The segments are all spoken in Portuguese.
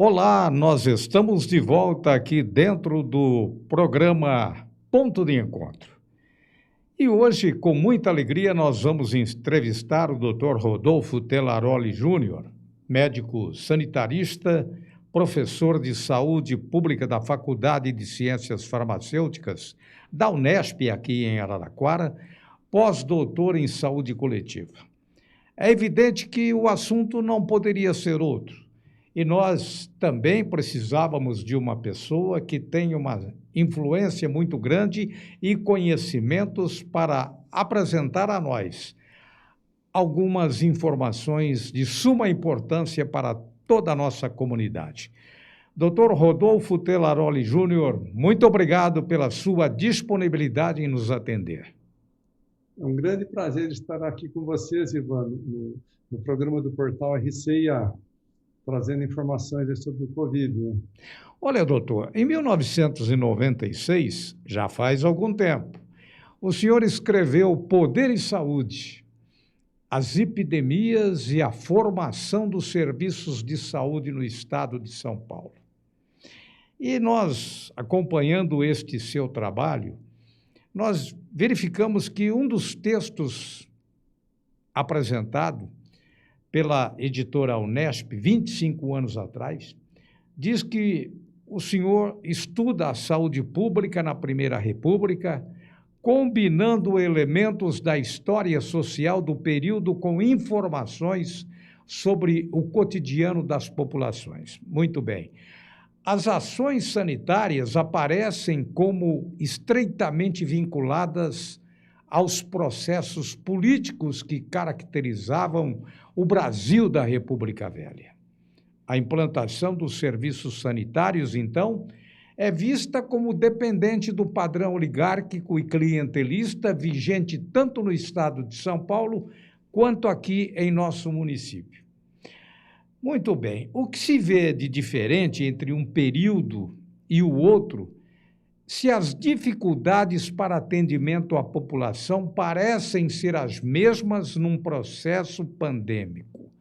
Olá, nós estamos de volta aqui dentro do programa Ponto de Encontro. E hoje, com muita alegria, nós vamos entrevistar o Dr. Rodolfo Telaroli Júnior, médico sanitarista, professor de saúde pública da Faculdade de Ciências Farmacêuticas da Unesp, aqui em Araraquara, pós-doutor em saúde coletiva. É evidente que o assunto não poderia ser outro. E nós também precisávamos de uma pessoa que tenha uma influência muito grande e conhecimentos para apresentar a nós algumas informações de suma importância para toda a nossa comunidade. Dr. Rodolfo Telaroli Júnior, muito obrigado pela sua disponibilidade em nos atender. É um grande prazer estar aqui com vocês, Ivan, no programa do Portal RCIA, trazendo informações sobre o Covid. Né? Olha, doutor, em 1996, já faz algum tempo, o senhor escreveu Poder e Saúde, as epidemias e a formação dos serviços de saúde no estado de São Paulo. E nós, acompanhando este seu trabalho, nós verificamos que um dos textos apresentado pela editora Unesp, 25 anos atrás, diz que o senhor estuda a saúde pública na Primeira República, combinando elementos da história social do período com informações sobre o cotidiano das populações. Muito bem. As ações sanitárias aparecem como estreitamente vinculadas aos processos políticos que caracterizavam o Brasil da República Velha. A implantação dos serviços sanitários, então, é vista como dependente do padrão oligárquico e clientelista vigente tanto no estado de São Paulo quanto aqui em nosso município. Muito bem, o que se vê de diferente entre um período e o outro, se as dificuldades para atendimento à população parecem ser as mesmas num processo pandêmico.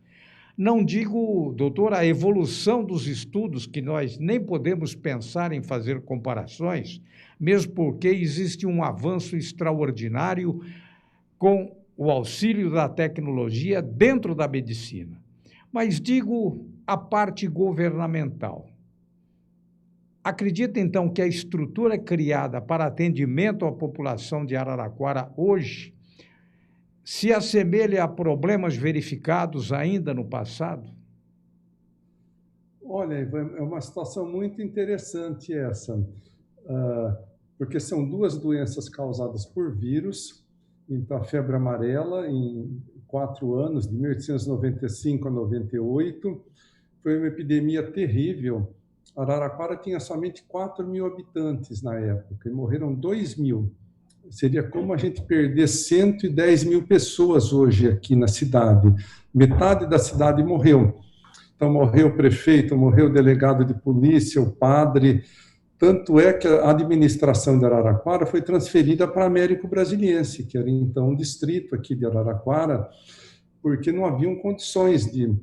Não digo, doutor, a evolução dos estudos, que nós nem podemos pensar em fazer comparações, mesmo porque existe um avanço extraordinário com o auxílio da tecnologia dentro da medicina. Mas digo a parte governamental. Acredita, então, que a estrutura criada para atendimento à população de Araraquara hoje se assemelha a problemas verificados ainda no passado? Olha, Ivan, é uma situação muito interessante essa, porque são duas doenças causadas por vírus. Então, a febre amarela, em 4 anos, de 1895 a 98, foi uma epidemia terrível. Araraquara tinha somente 4.000 habitantes na época e morreram 2.000. Seria como a gente perder 110.000 pessoas hoje aqui na cidade. Metade da cidade morreu. Então, morreu o prefeito, morreu o delegado de polícia, o padre. Tanto é que a administração de Araraquara foi transferida para Américo Brasiliense, que era então um distrito aqui de Araraquara, porque não haviam condições de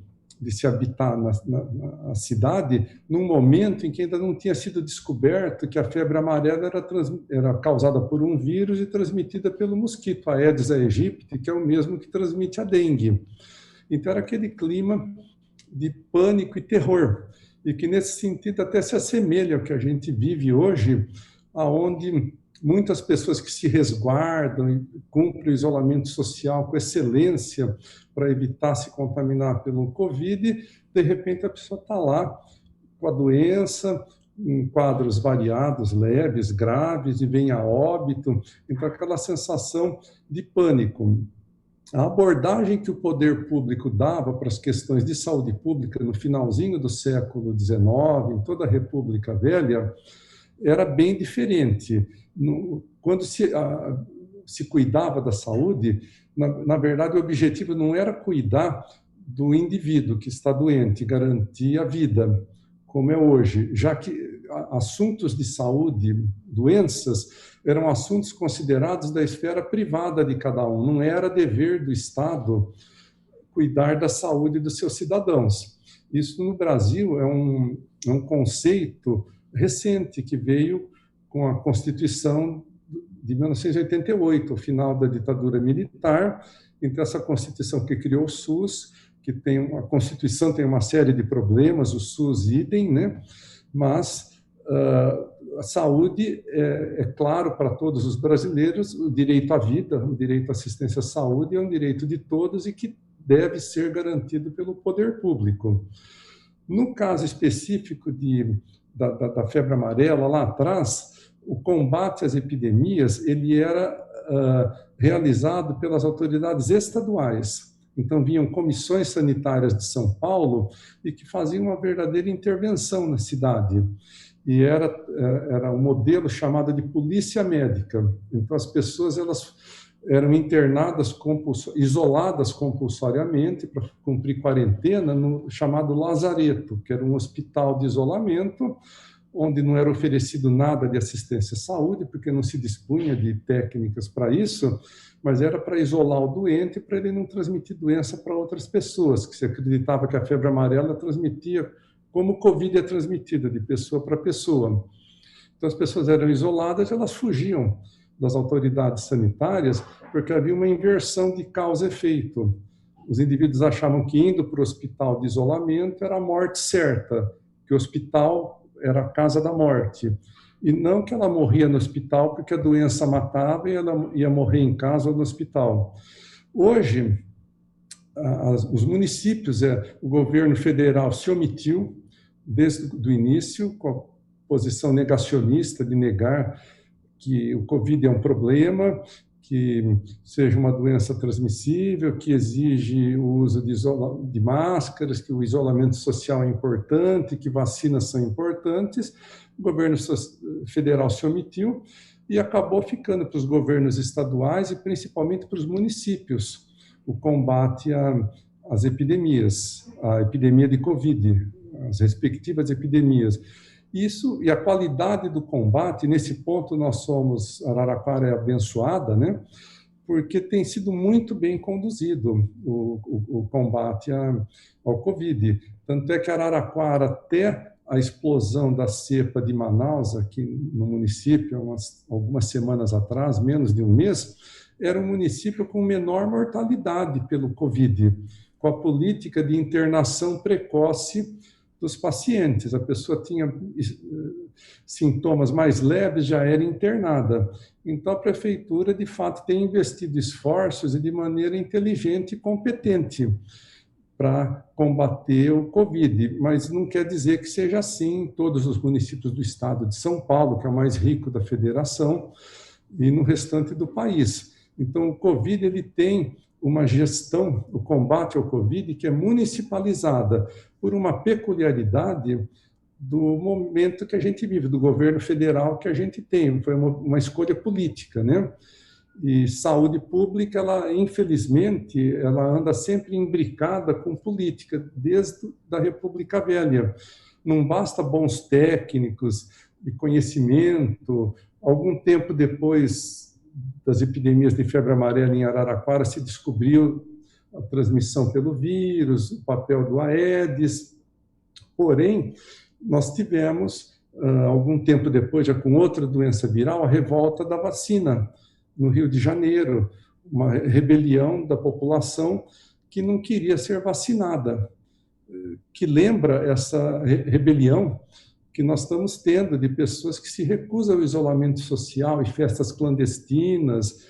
se habitar na cidade num momento em que ainda não tinha sido descoberto que a febre amarela era causada por um vírus e transmitida pelo mosquito, a Aedes aegypti, que é o mesmo que transmite a dengue. Então era aquele clima de pânico e terror, e que nesse sentido até se assemelha ao que a gente vive hoje, aonde muitas pessoas que se resguardam e cumprem o isolamento social com excelência para evitar se contaminar pelo Covid, de repente a pessoa está lá com a doença, em quadros variados, leves, graves, e vem a óbito. Então, aquela sensação de pânico. A abordagem que o poder público dava para as questões de saúde pública no finalzinho do século XIX, em toda a República Velha, era bem diferente. Quando se cuidava da saúde, na verdade, o objetivo não era cuidar do indivíduo que está doente, garantir a vida, como é hoje, já que assuntos de saúde, doenças, eram assuntos considerados da esfera privada de cada um, não era dever do Estado cuidar da saúde dos seus cidadãos. Isso no Brasil é um conceito recente que veio com a Constituição de 1988, o final da ditadura militar. Então, essa Constituição que criou o SUS, que tem a Constituição tem uma série de problemas, o SUS idem, né? Mas a saúde é claro para todos os brasileiros, o direito à vida, o direito à assistência à saúde é um direito de todos e que deve ser garantido pelo poder público. No caso específico da febre amarela, lá atrás, o combate às epidemias ele era realizado pelas autoridades estaduais. Então, vinham comissões sanitárias de São Paulo e que faziam uma verdadeira intervenção na cidade. E era um modelo chamado de polícia médica. Então, as pessoas elas eram internadas, isoladas compulsoriamente para cumprir quarentena no chamado lazareto, que era um hospital de isolamento, onde não era oferecido nada de assistência à saúde, porque não se dispunha de técnicas para isso, mas era para isolar o doente, para ele não transmitir doença para outras pessoas, que se acreditava que a febre amarela transmitia como o Covid é transmitida, de pessoa para pessoa. Então, as pessoas eram isoladas, elas fugiam das autoridades sanitárias, porque havia uma inversão de causa e efeito. Os indivíduos achavam que indo para o hospital de isolamento era a morte certa, que o hospital era a casa da morte. E não que ela morria no hospital porque a doença matava e ela ia morrer em casa ou no hospital. Hoje, os municípios, o governo federal se omitiu desde o início, com a posição negacionista de negar que o Covid é um problema, que seja uma doença transmissível, que exige o uso de máscaras, que o isolamento social é importante, que vacinas são importantes. O governo federal se omitiu e acabou ficando para os governos estaduais e principalmente para os municípios o combate às epidemias, a epidemia de Covid, as respectivas epidemias. Isso e a qualidade do combate, nesse ponto nós somos, Araraquara é abençoada, né? Porque tem sido muito bem conduzido o combate ao Covid. Tanto é que Araraquara, até a explosão da cepa de Manaus, aqui no município, algumas semanas atrás, menos de um mês, era um município com menor mortalidade pelo Covid, com a política de internação precoce dos pacientes. A pessoa tinha sintomas mais leves, já era internada. Então, a prefeitura, de fato, tem investido esforços e de maneira inteligente e competente para combater o Covid, mas não quer dizer que seja assim em todos os municípios do estado de São Paulo, que é o mais rico da federação, e no restante do país. Então, o Covid ele tem uma gestão, o combate ao Covid, que é municipalizada por uma peculiaridade do momento que a gente vive, do governo federal que a gente tem. Foi uma escolha política, né? E saúde pública, ela, infelizmente, ela anda sempre imbricada com política, desde a República Velha. Não basta bons técnicos de conhecimento. Algum tempo depois das epidemias de febre amarela em Araraquara, se descobriu a transmissão pelo vírus, o papel do Aedes. Porém, nós tivemos, algum tempo depois, já com outra doença viral, a revolta da vacina, no Rio de Janeiro, uma rebelião da população que não queria ser vacinada, que lembra essa rebelião que nós estamos tendo de pessoas que se recusam ao isolamento social e festas clandestinas.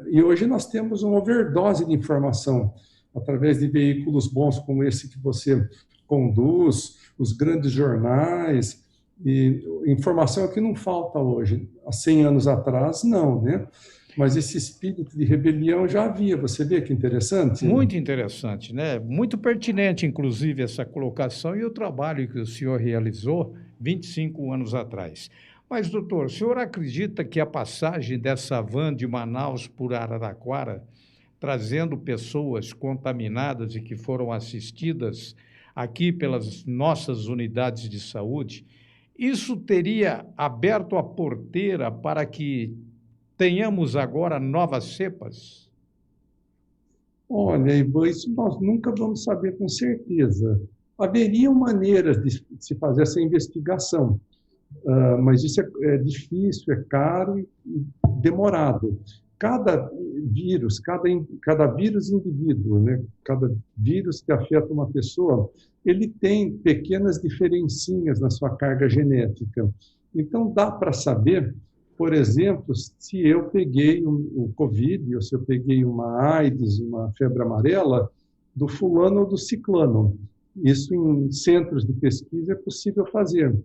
E hoje nós temos uma overdose de informação através de veículos bons como esse que você conduz, os grandes jornais, e informação é que não falta hoje. Há 100 anos atrás, não, né? Mas esse espírito de rebelião já havia. Você vê que interessante? Muito interessante, né? Muito pertinente, inclusive, essa colocação e o trabalho que o senhor realizou 25 anos atrás. Mas, doutor, o senhor acredita que a passagem dessa van de Manaus por Araraquara, trazendo pessoas contaminadas e que foram assistidas aqui pelas nossas unidades de saúde, isso teria aberto a porteira para que tenhamos agora novas cepas? Olha, Ivan, isso nós nunca vamos saber com certeza. Haveriam maneiras de se fazer essa investigação, mas isso é difícil, é caro e demorado. Cada vírus, cada vírus indivíduo, né? Cada vírus que afeta uma pessoa, ele tem pequenas diferencinhas na sua carga genética. Então, dá para saber, por exemplo, se eu peguei o Covid, ou se eu peguei uma AIDS, uma febre amarela, do fulano ou do ciclano. Isso em centros de pesquisa é possível fazer.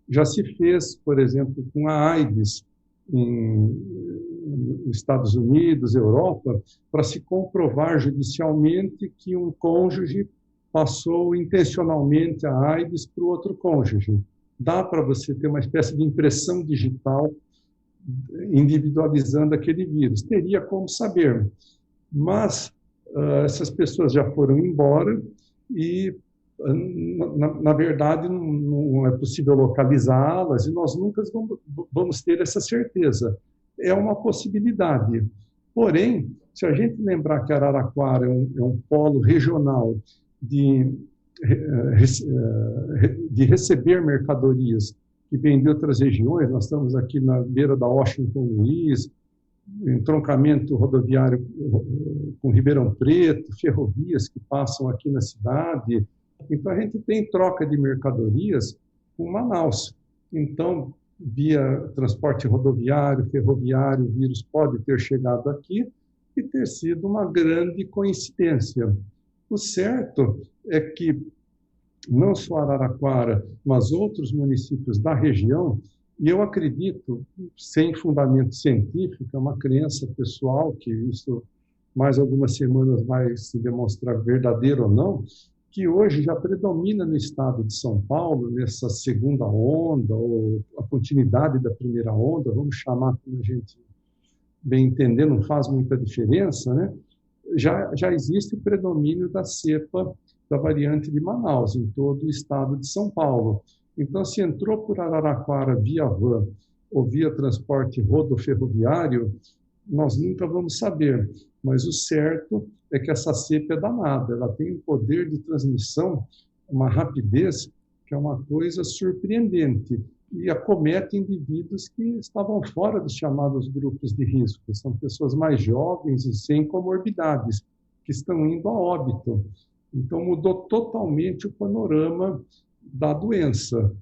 Já se fez, por exemplo, com a AIDS nos Estados Unidos, Europa, para se comprovar judicialmente que um cônjuge passou intencionalmente a AIDS para o outro cônjuge. Dá para você ter uma espécie de impressão digital individualizando aquele vírus. Teria como saber, mas essas pessoas já foram embora e na verdade, não é possível localizá-las e nós nunca vamos ter essa certeza. É uma possibilidade. Porém, se a gente lembrar que Araraquara é um polo regional de receber mercadorias que vêm de outras regiões, nós estamos aqui na beira da Washington Luiz, entroncamento rodoviário com Ribeirão Preto, ferrovias que passam aqui na cidade. Então, a gente tem troca de mercadorias com Manaus. Então, via transporte rodoviário, ferroviário, o vírus pode ter chegado aqui e ter sido uma grande coincidência. O certo é que não só Araraquara, mas outros municípios da região, e eu acredito, sem fundamento científico, é uma crença pessoal, que isso mais algumas semanas vai se demonstrar verdadeiro ou não, que hoje já predomina no estado de São Paulo, nessa segunda onda, ou a continuidade da primeira onda, vamos chamar como a gente bem entender, não faz muita diferença, né? Já existe o predomínio da cepa da variante de Manaus, em todo o estado de São Paulo. Então, se entrou por Araraquara via van ou via transporte rodoferroviário, nós nunca vamos saber. Mas o certo é que essa cepa é danada, ela tem um poder de transmissão, uma rapidez, que é uma coisa surpreendente, e acomete indivíduos que estavam fora dos chamados grupos de risco. São pessoas mais jovens e sem comorbidades, que estão indo a óbito. Então, mudou totalmente o panorama da doença.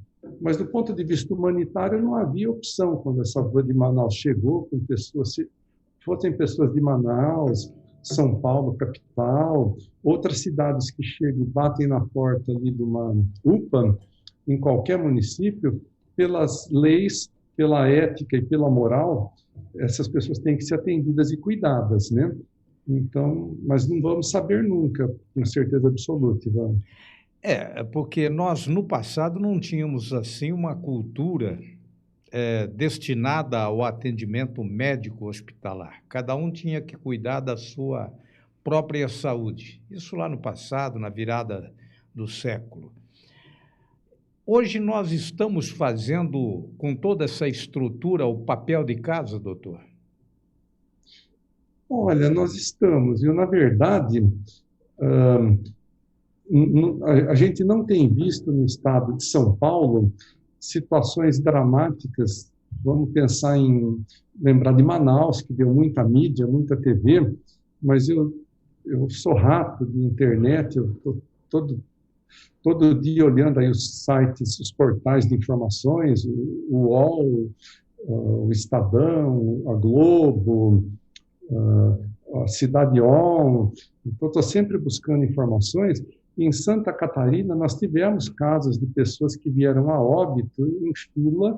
Mas, do ponto de vista humanitário, não havia opção quando essa van de Manaus chegou, com pessoas, se fossem pessoas de Manaus, São Paulo, capital, outras cidades que chegam e batem na porta ali de uma UPA, em qualquer município, pelas leis, pela ética e pela moral, essas pessoas têm que ser atendidas e cuidadas, né? Então, mas não vamos saber nunca, com certeza absoluta, Ivan. Porque nós, no passado, não tínhamos, assim, uma cultura destinada ao atendimento médico hospitalar. Cada um tinha que cuidar da sua própria saúde. Isso lá no passado, na virada do século. Hoje nós estamos fazendo, com toda essa estrutura, o papel de casa, doutor? Olha, nós estamos. Eu, na verdade, a gente não tem visto no estado de São Paulo situações dramáticas. Vamos pensar lembrar de Manaus, que deu muita mídia, muita TV, mas eu sou rato de internet, eu estou todo dia olhando aí os sites, os portais de informações, o UOL, o Estadão, a Globo, a Cidade On. Então, estou sempre buscando informações. Em Santa Catarina, nós tivemos casos de pessoas que vieram a óbito em fila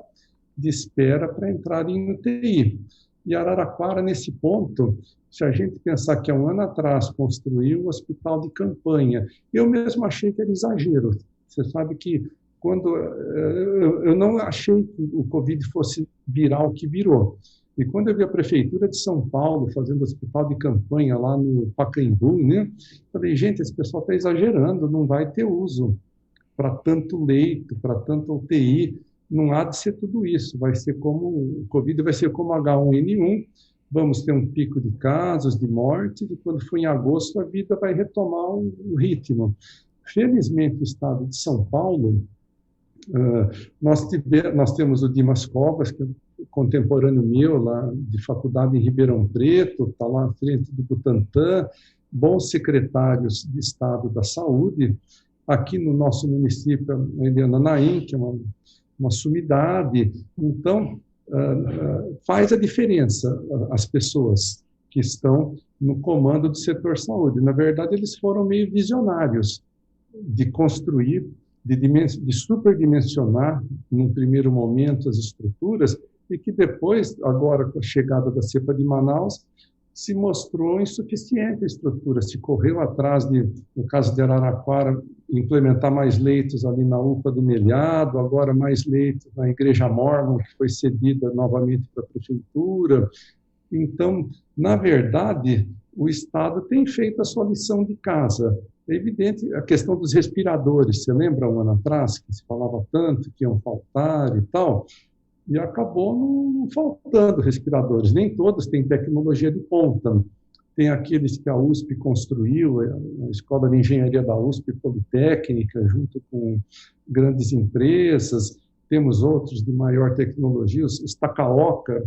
de espera para entrar em UTI. E Araraquara, nesse ponto, se a gente pensar que há um ano atrás construiu o hospital de campanha, eu mesmo achei que era exagero. Você sabe que quando eu não achei que o Covid fosse virar o que virou. E quando eu vi a Prefeitura de São Paulo fazendo hospital de campanha lá no Pacaembu, né, falei, gente, esse pessoal está exagerando, não vai ter uso para tanto leito, para tanta UTI, não há de ser tudo isso, vai ser como, o Covid vai ser como H1N1, vamos ter um pico de casos, de morte, e quando for em agosto a vida vai retomar o ritmo. Felizmente, o estado de São Paulo, nós temos o Dimas Covas, que é contemporâneo meu, lá de faculdade em Ribeirão Preto, está lá à frente do Butantan, bons secretários de Estado da Saúde. Aqui no nosso município, a Eliana Naim, que é uma sumidade. Então, faz a diferença as pessoas que estão no comando do setor saúde. Na verdade, eles foram meio visionários de construir, de superdimensionar, num primeiro momento, as estruturas, e que depois, agora com a chegada da cepa de Manaus, se mostrou insuficiente a estrutura, se correu atrás de, no caso de Araraquara, implementar mais leitos ali na UPA do Melhado, agora mais leitos na Igreja Mórmon, que foi cedida novamente para a Prefeitura. Então, na verdade, o Estado tem feito a sua lição de casa. É evidente a questão dos respiradores, você lembra um ano atrás que se falava tanto que iam faltar e tal? E acabou não faltando respiradores. Nem todos têm tecnologia de ponta. Tem aqueles que a USP construiu, a Escola de Engenharia da USP Politécnica, junto com grandes empresas. Temos outros de maior tecnologia, os Takaoka,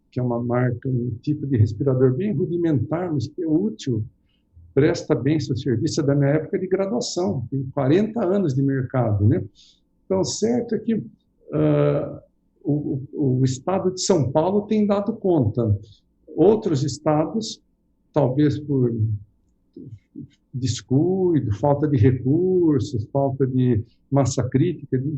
que é uma marca, um tipo de respirador bem rudimentar, mas que é útil, presta bem seu serviço. É da minha época de graduação, tem 40 anos de mercado, né? Então, certo é que o estado de São Paulo tem dado conta. Outros estados, talvez por descuido, falta de recursos, falta de massa crítica, de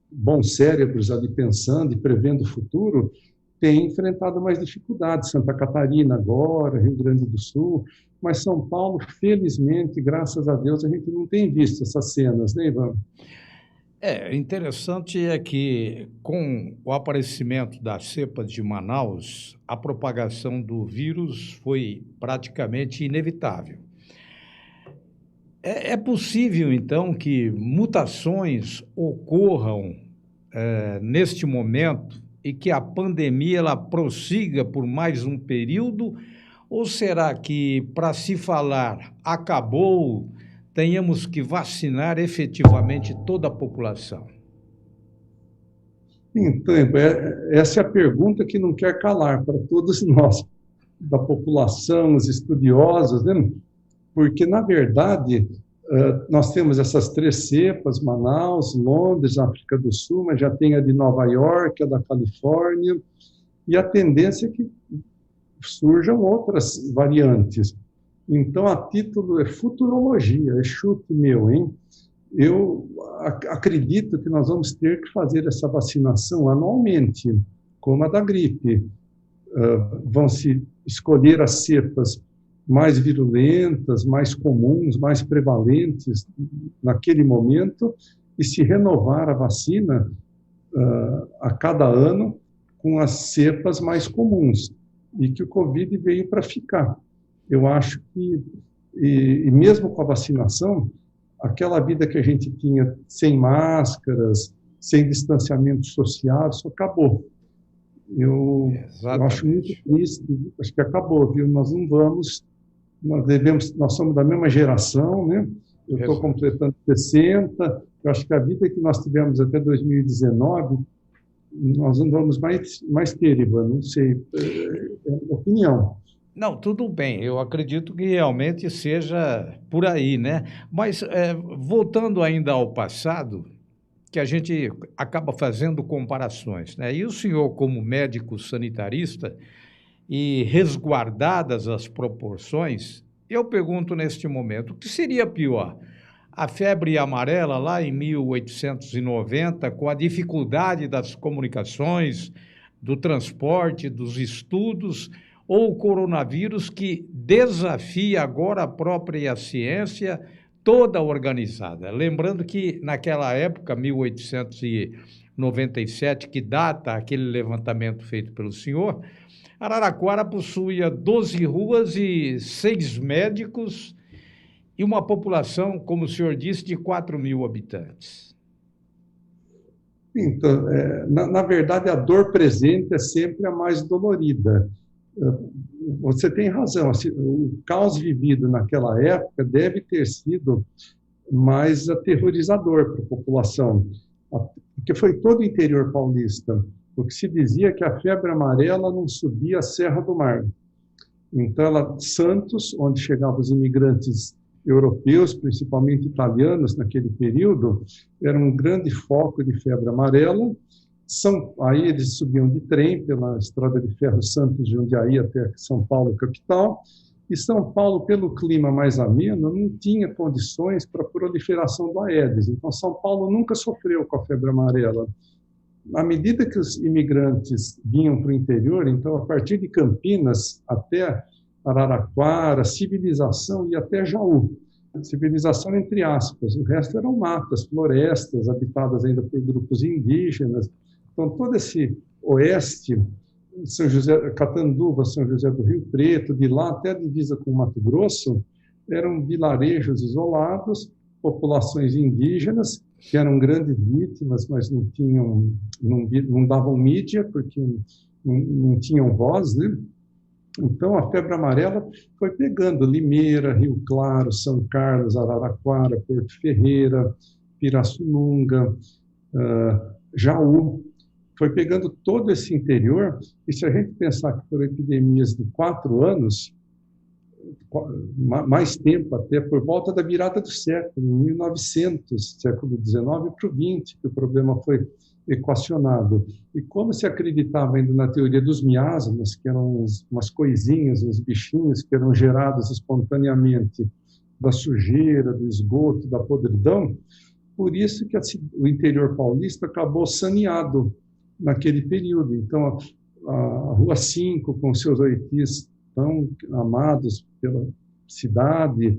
bons cérebros ali pensando e prevendo o futuro, têm enfrentado mais dificuldades. Santa Catarina agora, Rio Grande do Sul, mas São Paulo, felizmente, graças a Deus, a gente não tem visto essas cenas, né, Ivan? Interessante é que, com o aparecimento da cepa de Manaus, a propagação do vírus foi praticamente inevitável. É possível, então, que mutações ocorram neste momento e que a pandemia ela prossiga por mais um período? Ou será que, para se falar acabou, tenhamos que vacinar efetivamente toda a população? Então, essa é a pergunta que não quer calar para todos nós, da população, os estudiosos, né? Porque, na verdade, nós temos essas 3 cepas, Manaus, Londres, África do Sul, mas já tem a de Nova York, a da Califórnia, e a tendência é que surjam outras variantes. Então, a título é futurologia, é chute meu, hein? Eu acredito que nós vamos ter que fazer essa vacinação anualmente, como a da gripe. Vão se escolher as cepas mais virulentas, mais comuns, mais prevalentes naquele momento e se renovar a vacina a cada ano com as cepas mais comuns. E que o Covid veio para ficar. Eu acho que, e mesmo com a vacinação, aquela vida que a gente tinha sem máscaras, sem distanciamento social, isso acabou. Eu acho muito triste, acho que acabou, viu? Nós não vamos, nós somos da mesma geração, né? Eu estou completando 60, eu acho que a vida que nós tivemos até 2019, nós não vamos mais ter, Ivan, não sei, é a opinião. Não, tudo bem, eu acredito que realmente seja por aí, né? Mas, voltando ainda ao passado, que a gente acaba fazendo comparações, né? E o senhor, como médico sanitarista, e resguardadas as proporções, eu pergunto neste momento, o que seria pior? A febre amarela lá em 1890, com a dificuldade das comunicações, do transporte, dos estudos, ou o coronavírus que desafia agora a própria ciência toda organizada? Lembrando que naquela época, 1897, que data aquele levantamento feito pelo senhor, Araraquara possuía 12 ruas e 6 médicos e uma população, como o senhor disse, de 4.000 habitantes. Então, na verdade, a dor presente é sempre a mais dolorida. você tem razão, assim, o caos vivido naquela época deve ter sido mais aterrorizador para a população, porque foi todo o interior paulista. O que se dizia é que a febre amarela não subia a Serra do Mar. Então, Santos, onde chegavam os imigrantes europeus, principalmente italianos naquele período, era um grande foco de febre amarela. Aí eles subiam de trem pela estrada de ferro Santos-Jundiaí até São Paulo, capital. E São Paulo, pelo clima mais ameno, não tinha condições para a proliferação do Aedes. Então, São Paulo nunca sofreu com a febre amarela. À medida que os imigrantes vinham para o interior, então, a partir de Campinas até Araraquara, civilização e até Jaú. Civilização entre aspas, o resto eram matas, florestas, habitadas ainda por grupos indígenas. Então, todo esse oeste, São José, Catanduva, São José do Rio Preto, de lá até a divisa com o Mato Grosso, eram vilarejos isolados, populações indígenas, que eram grandes vítimas, mas não davam mídia, porque não tinham voz, né? Então, a febre amarela foi pegando Limeira, Rio Claro, São Carlos, Araraquara, Porto Ferreira, Pirassununga, Jaú, foi pegando todo esse interior, e se a gente pensar que foram epidemias de 4 anos, mais tempo até, por volta da virada do século, em 1900, século XIX para o XX, que o problema foi equacionado. E como se acreditava ainda na teoria dos miasmas, que eram umas coisinhas, uns bichinhos que eram gerados espontaneamente da sujeira, do esgoto, da podridão, por isso que o interior paulista acabou saneado naquele período. Então, a Rua 5, com seus oitis tão amados pela cidade,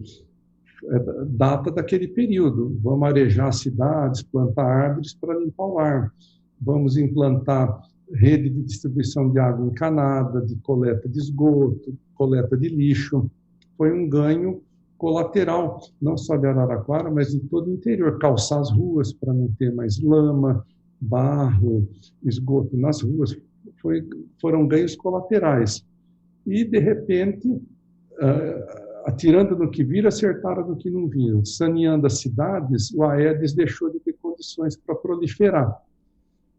data daquele período. Vamos arejar cidades, plantar árvores para limpar o ar. Vamos implantar rede de distribuição de água encanada, de coleta de esgoto, coleta de lixo. Foi um ganho colateral, não só de Araraquara, mas de todo o interior. Calçar as ruas para não ter mais lama, barro, esgoto nas ruas. Foram ganhos colaterais. E, de repente, atirando no que vira, acertaram no que não viram. Saneando as cidades, o Aedes deixou de ter condições para proliferar.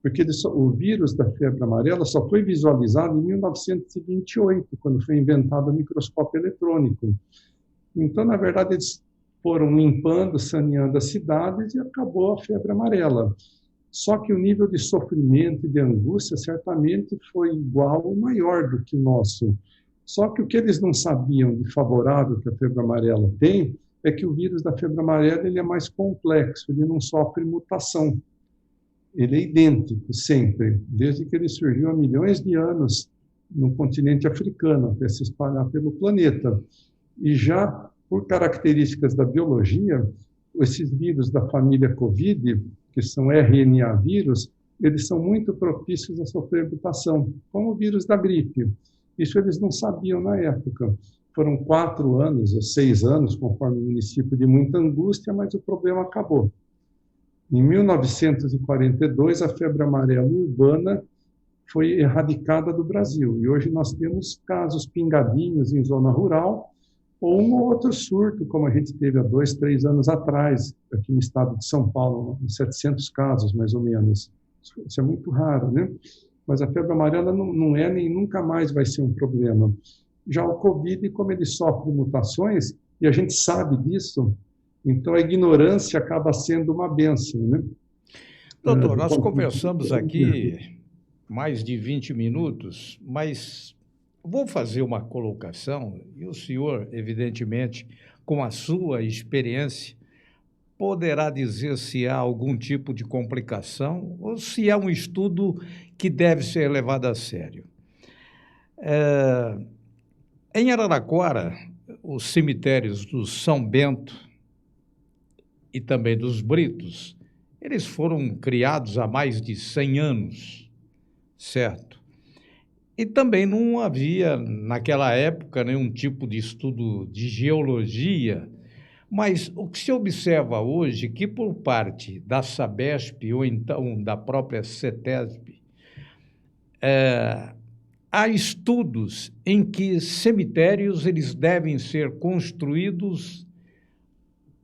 Porque o vírus da febre amarela só foi visualizado em 1928, quando foi inventado o microscópio eletrônico. Então, na verdade, eles foram limpando, saneando as cidades e acabou a febre amarela. Só que o nível de sofrimento e de angústia certamente foi igual ou maior do que o nosso. Só que o que eles não sabiam de favorável que a febre amarela tem é que o vírus da febre amarela ele é mais complexo, ele não sofre mutação. Ele é idêntico sempre, desde que ele surgiu há milhões de anos no continente africano, até se espalhar pelo planeta. E já por características da biologia, esses vírus da família COVID, que são RNA vírus, eles são muito propícios a sofrer mutação, como o vírus da gripe. Isso eles não sabiam na época. Foram 4 anos ou 6 anos, conforme o município, de muita angústia, mas o problema acabou. Em 1942, a febre amarela urbana foi erradicada do Brasil. E hoje nós temos casos pingadinhos em zona rural, ou um ou outro surto, como a gente teve há 2, 3 anos atrás, aqui no estado de São Paulo, 700 casos, mais ou menos. Isso é muito raro, né? Mas a febre amarela não é nem nunca mais vai ser um problema. Já o Covid, como ele sofre mutações, e a gente sabe disso, então a ignorância acaba sendo uma bênção, né? Doutor, nós conversamos aqui mais de 20 minutos, mas vou fazer uma colocação, e o senhor, evidentemente, com a sua experiência, poderá dizer se há algum tipo de complicação ou se é um estudo que deve ser levado a sério. Em Araraquara, os cemitérios do São Bento e também dos Britos, eles foram criados há mais de 100 anos, certo? E também não havia, naquela época, nenhum tipo de estudo de geologia, mas o que se observa hoje, que por parte da Sabesp ou então da própria CETESB, há estudos em que cemitérios eles devem ser construídos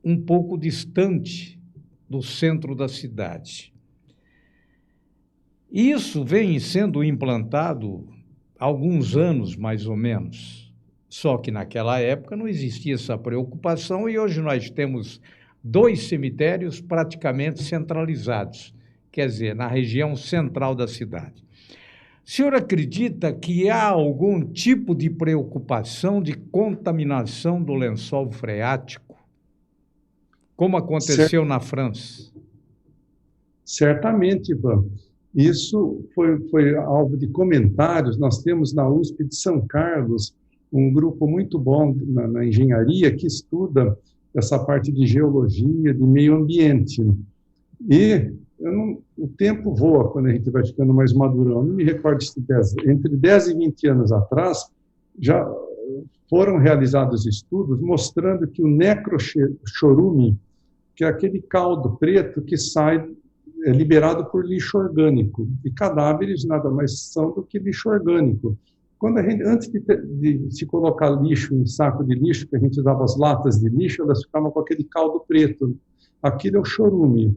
um pouco distante do centro da cidade. Isso vem sendo implantado há alguns anos, mais ou menos. Só que naquela época não existia essa preocupação e hoje nós temos 2 cemitérios praticamente centralizados, quer dizer, na região central da cidade. O senhor acredita que há algum tipo de preocupação de contaminação do lençol freático, como aconteceu na França? Certamente, Ivan. Isso foi alvo de comentários. Nós temos na USP de São Carlos um grupo muito bom na engenharia que estuda essa parte de geologia, de meio ambiente. E o tempo voa quando a gente vai ficando mais madurão. Não me recordo se entre 10 e 20 anos atrás, já foram realizados estudos mostrando que o necrochorume, que é aquele caldo preto que sai liberado por lixo orgânico, e cadáveres nada mais são do que lixo orgânico. Antes de se colocar lixo em saco de lixo, que a gente usava as latas de lixo, elas ficavam com aquele caldo preto. Aquilo é o chorume.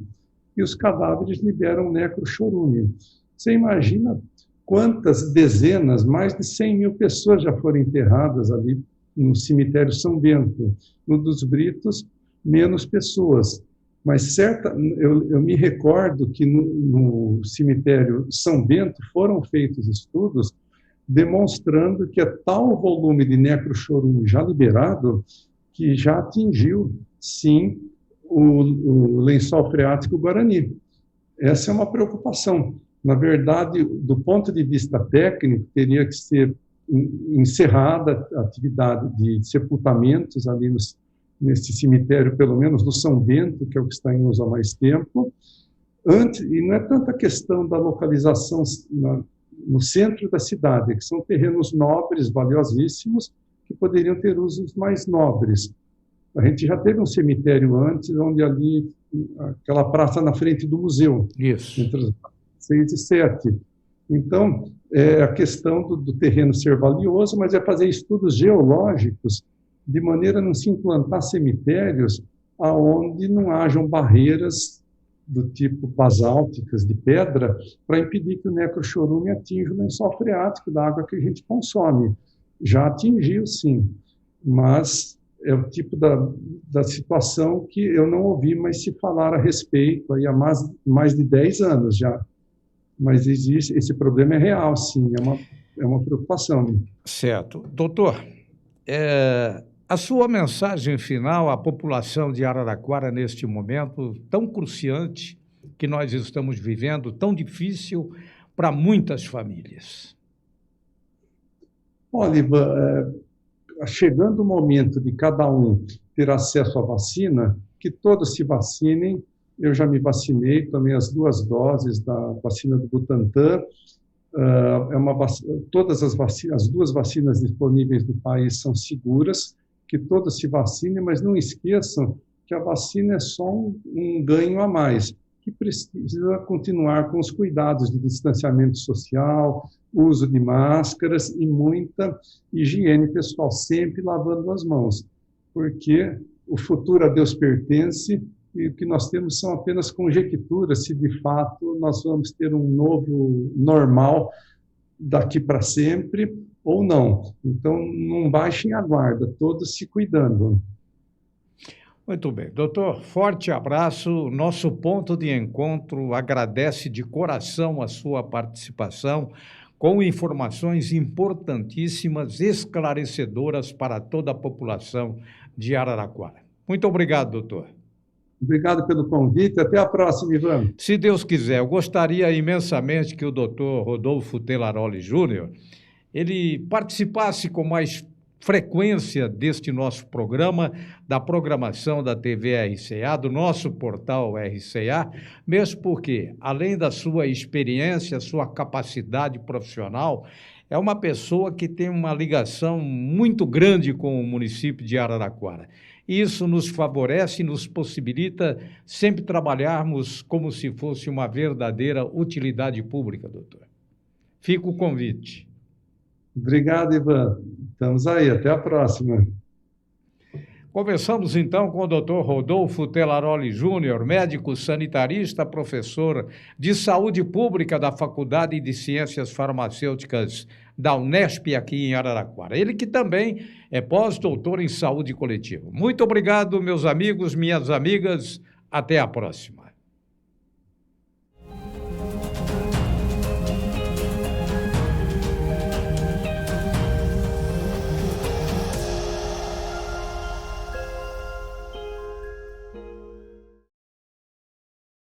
E os cadáveres liberam necrochorume. Você imagina quantas dezenas, mais de 100 mil pessoas já foram enterradas ali no cemitério São Bento. No dos Britos, menos pessoas. Mas eu me recordo que no cemitério São Bento foram feitos estudos demonstrando que é tal volume de necrochorume já liberado que já atingiu, sim, o lençol freático guarani. Essa é uma preocupação. Na verdade, do ponto de vista técnico, teria que ser encerrada a atividade de sepultamentos ali nesse cemitério, pelo menos do São Bento, que é o que está em uso há mais tempo. E não é tanta questão da localização no centro da cidade, que são terrenos nobres, valiosíssimos, que poderiam ter usos mais nobres. A gente já teve um cemitério antes, onde ali, aquela praça na frente do museu, Isso. entre as 6 e 7. Então, é a questão do terreno ser valioso, mas é fazer estudos geológicos de maneira a não se implantar cemitérios aonde não hajam barreiras do tipo basálticas, de pedra, para impedir que o necrochorume atinja o lençol freático da água que a gente consome. Já atingiu, sim, mas é o tipo da situação que eu não ouvi mais se falar a respeito aí há mais de 10 anos já. Mas existe, esse problema é real, sim, é uma preocupação. Certo. Doutor, a sua mensagem final à população de Araraquara neste momento tão cruciante que nós estamos vivendo, tão difícil para muitas famílias. Olha, Ivan, chegando o momento de cada um ter acesso à vacina, que todos se vacinem. Eu já me vacinei, tomei as 2 doses da vacina do Butantan. Todas as 2 vacinas disponíveis no país são seguras, que todos se vacinem, mas não esqueçam que a vacina é só um ganho a mais, que precisa continuar com os cuidados de distanciamento social, uso de máscaras e muita higiene pessoal, sempre lavando as mãos, porque o futuro a Deus pertence e o que nós temos são apenas conjecturas se de fato nós vamos ter um novo normal daqui para sempre ou não. Então, não baixem a guarda, todos se cuidando. Muito bem. Doutor, forte abraço. Nosso ponto de encontro agradece de coração a sua participação com informações importantíssimas, esclarecedoras para toda a população de Araraquara. Muito obrigado, doutor. Obrigado pelo convite. Até a próxima, Ivan. Se Deus quiser, eu gostaria imensamente que o doutor Rodolfo Telaroli Júnior ele participasse com mais frequência deste nosso programa, da programação da TV RCA, do nosso portal RCA, mesmo porque, além da sua experiência, sua capacidade profissional, é uma pessoa que tem uma ligação muito grande com o município de Araraquara. Isso nos favorece e nos possibilita sempre trabalharmos como se fosse uma verdadeira utilidade pública, doutor. Fica o convite. Obrigado, Ivan. Estamos aí. Até a próxima. Conversamos então com o Dr. Rodolfo Telaroli Júnior, médico sanitarista, professor de saúde pública da Faculdade de Ciências Farmacêuticas da Unesp aqui em Araraquara. Ele que também é pós-doutor em saúde coletiva. Muito obrigado, meus amigos, minhas amigas. Até a próxima.